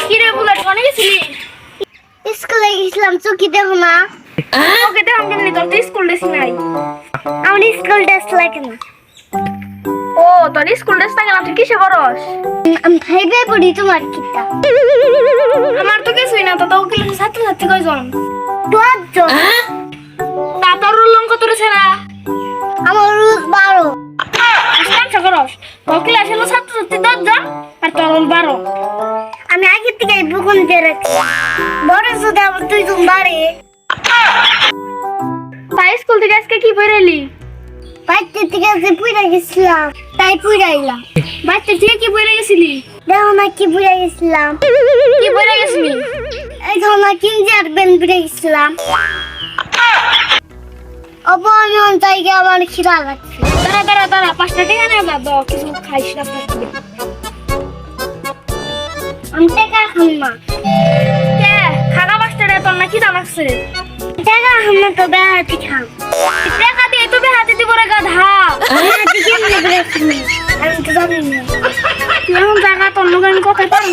কি রে বুলা কোনে গেছিলি? স্কুলে গেছিলাম, চুকি দেখো না। ওকে দেখো কেমনি, তোর তো স্কুল ড্রেস নাই। আমার স্কুল ড্রেস লাগে না। ও তোর স্কুল ড্রেস থাকে না, তুই কিসে করস? আমি ভাইবে পড়ি, তোমার কিতা? আমার তো কিছুই না, তো তো ক্লাসে ছাত্রছাত্রী কয়জন? 12 জন। তা তোর রোল অঙ্ক তোর ছেড়া আমার রোল 12। আচ্ছা করস, তোর ক্লাসে হলো ছাত্রছাত্রী 10 জন আর তোর রোল 12। আমি আগে থেকে বুকুন দিয়ে রাখছি, বড় যদি আমার 2 জন বাড়ে। তাই স্কুল থেকে আজকে কি পড়াইলি? বাড়িতে থেকে যে পুইরা গেছিলাম, তাই পুইরাইলাম। বাচ্চা থেকে কি পড়ে গেছিলি? দেখো না কি পুইরা গেছিলাম। কি পড়ে গেছিলি? এই দেখো না কিনজার বেন পুইরা গেছিলাম। অপু আমি অন জায়গা আমার খিদা লাগছে। দাঁড়া দাঁড়া দাঁড়া, 5 টাকা নে দাও, কিছু খাইস না। আমি টাকা খাম না। কে খানা 5 টাকা তোর না খিদা লাগছে? টাকা খাম না তো বেহাতি খাম। টাকা দিয়ে তো হাতে দিব রে গাধা। বেহাতি কেমনে বেড়েছি আমি তো জানি না। তুই এখন জায়গা তোর লোক আমি কথা পারি।